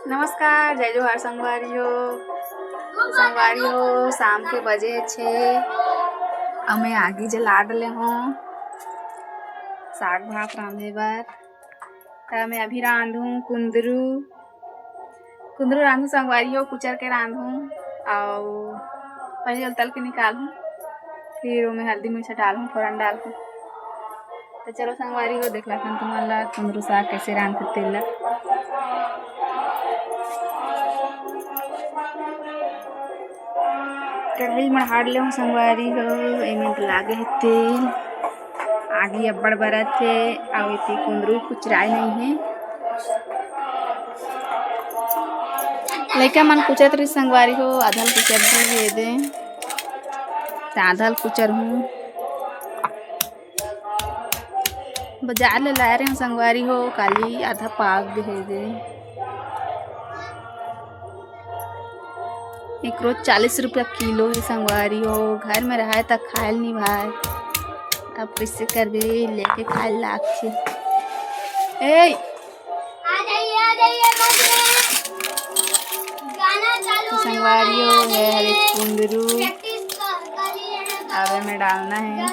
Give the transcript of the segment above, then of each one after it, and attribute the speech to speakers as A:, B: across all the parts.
A: नमस्कार, जय जोहार संगवारी हो शाम के बजे छे और मैं आगी जला डले हूँ साग भात रांधे बर। त मैं अभी रांधूँ कुंदरू रांधूँ संगवारी हो, कुचर के रांधूँ और पहले तल के निकालूँ, फिर उसमें हल्दी मिर्च डालूँ, फोरन डालूँ। तो चलो संगवारी हो देख ला तुम्हारा कुंदरू साग कैसे रांधते तेल। कढ़ाई मढ़ाड़ ले संगवारी हो, एमें लागे है तेल, आगी अब्बड़ बरत है और इतनी कुंदरू कुचराए नहीं है। लइका मन कुचत रही संगवारी हो, आधल कुचर दे दे आधल कुचर हूँ बाजार ले लाए रहे संगवारी हो, काली आधा पाग दे दे। एक रोज 40 रुपया किलो है संगवारी हो, घर में रहा तक खायल नहीं भाई, अब कैसे करबे लेके खाए लाग छे। ए संगवारी हो है हरे कुंदरू अब में डालना है।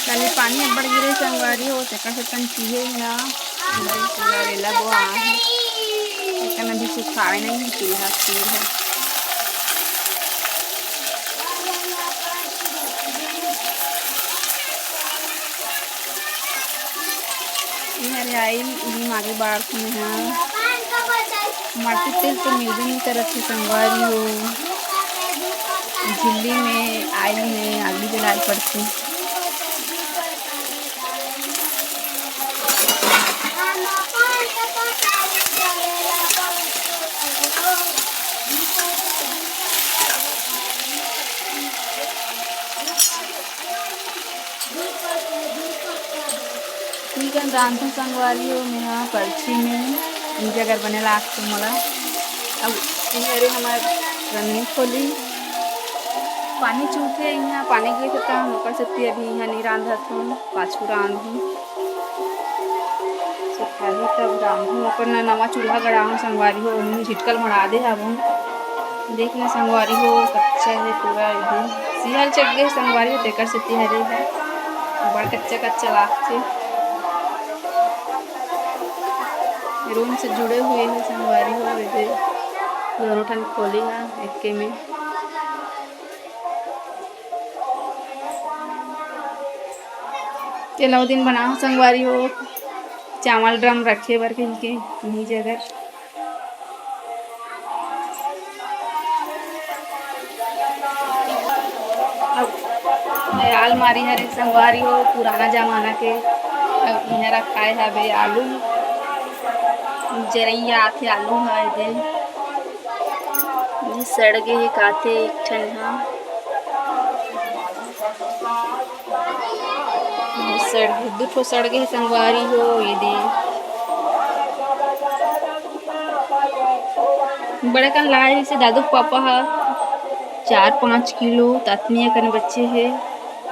A: खाली पानी अब्बड़ गिरे संगवारी हो, चक्कर से तन चीहे ना रेला वो आ है लेकिन अभी सुखाए नहीं है, चूल्हा खीर है। अरे आई आगे बाढ़ में है माटी तेल तो मिलबे नहीं करत है संगवारी हो, झिल्ली में आई में आगी जलाए पड़ती। ठीक है रांधू संगवारी हो, मैं कलछी में मुझे अगर बने लाग तो मोला अब अरे हमार रंगनी खोली पानी चूथे यहाँ पानी गए तो हम ओकर सकती अभी यहाँ नहीं रांधत हूँ, पाछू रांधूँ सुखाही तब रांधूँ ओकर ना नवा चूल्हा गड़ाऊँ संगवारी हो, उन्हें झिटकल मड़ा दे हूँ। देख ले संगवारी हो कच्चा है पूरा एकदम सिहल चक गए संगवारी हो, तेकर से हरे है बड़ा कच्चा कच्चा लागते। रूम से जुड़े हुए हैं संगवारी हो, वैसे दोनों ठन खोली है एक में। चलो दिन बनाओ संगवारी हो, चावल ड्रम रखे बर के नहीं जगह अलमारी हरे संगवारी हो, पुराना जमाना के यहाँ रखाए हवे आलू जरैया आथे आलू है दे सड़ गए काथे एक ठन दो ठो सड़ गए संगवारी हो, ये दे बड़े कन लाए से दादू पापा है 4-5 किलो ततनिया कन बच्चे है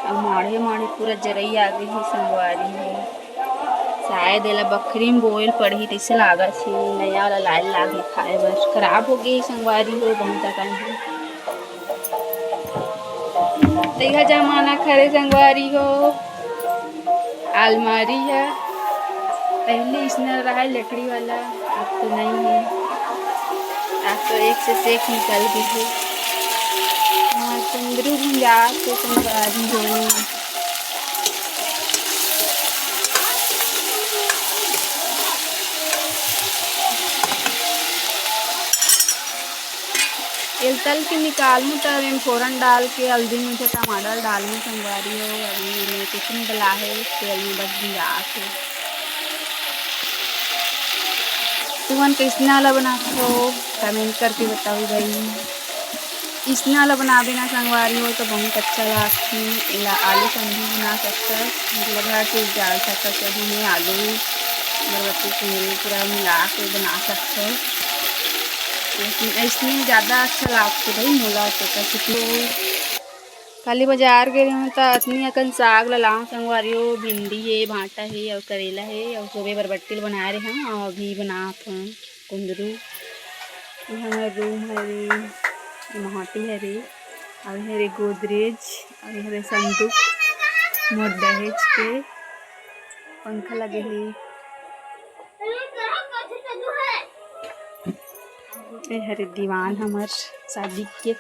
A: अब माढ़े माढ़े पूरा जरैया आ गई है संगवारी है। शायद एला बकरी में बोल पड़ी तैसे लागत है, नया वाला लाल लागे खाए बस खराब हो गई संगवारी हो बहुत टाइम देखा जमाना खरे संगवारी हो। अलमारी है पहले इसने रहा लकड़ी वाला, अब तो नहीं है, अब तो एक से सेक निकल गई है। कुंदरू भुंजा के संगवारी हो तल के निकालूँ तब इन फोरन डाल के हल्दी मिर्च टमाटर डालूँ संगवारी हो। अभी कुछ नहीं डला है तेल में बस भुंजा के तुमन कैसना वाला बनाते हो कमेंट करके बताओ भाई। इसना वाला बनाबे ना संगवारी हो तो बहुत अच्छा लगती है। आलू सब्जी बना सकता मतलब हर चीज़ डाल सकता है, हमें आलू बरबट्टी कुंदरू पूरा मिला के बना सकते हो, लेकिन इसमें ज़्यादा अच्छा लगता भाई मोला तो खाली बाजार गए हूँ तो अतनी अकन साग लाऊं संगवारियों। भिंडी है, भांटा है और करेला है और सुबह बरबट्टी बना रहे हैं और अभी बनात हूँ कुंदरू। हमारा रूम है रे, महाटी है रे, और है रे गोदरेज, और है रे संदूक मोर दहेज के, पंखा लगे है, ये हरे दीवान हमार शादी के।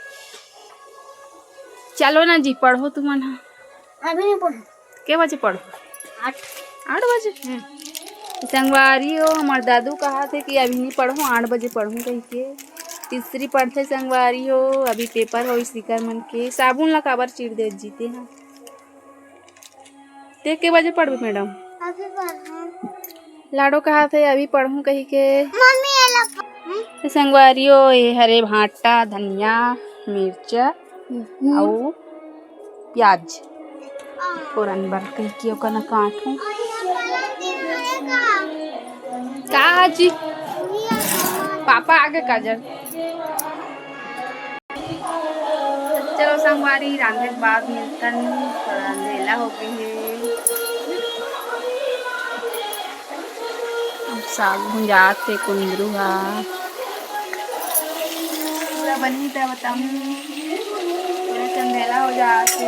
A: चलो ना जी पढ़ो तुम मन।
B: अभी नहीं पढ़ो।
A: के बजे पढ़ो? 8 बजे। संगवारी हो हमारे दादू कहा थे कि अभी नहीं पढ़ो, 8 बजे पढ़ूँ कही के। तीसरी पढ़ते संगवारी हो, अभी पेपर हो सिकर मन के। साबुन ला काबर चिड़ दे जीते हैं। ते के बजे पढ़बे मैडम?
B: अभी पढ़ो।
A: लाडो कहा थे अभी पढ़ूँ कही के।
B: मम्मी
A: संगवारी हो ये हरे भांटा, धनिया, मिर्चा और प्याज फोरन बर कही के ओकना काटूं। का जी पापा आगे काजल। चलो संगवारी रांधे के बाद मिलतन, थोड़ा अंधेला हो गई है। अब साग भुंजाते कुंदरू हा पूरा बनी था बताऊँ, थोड़ा सा अंधेला हो जाते।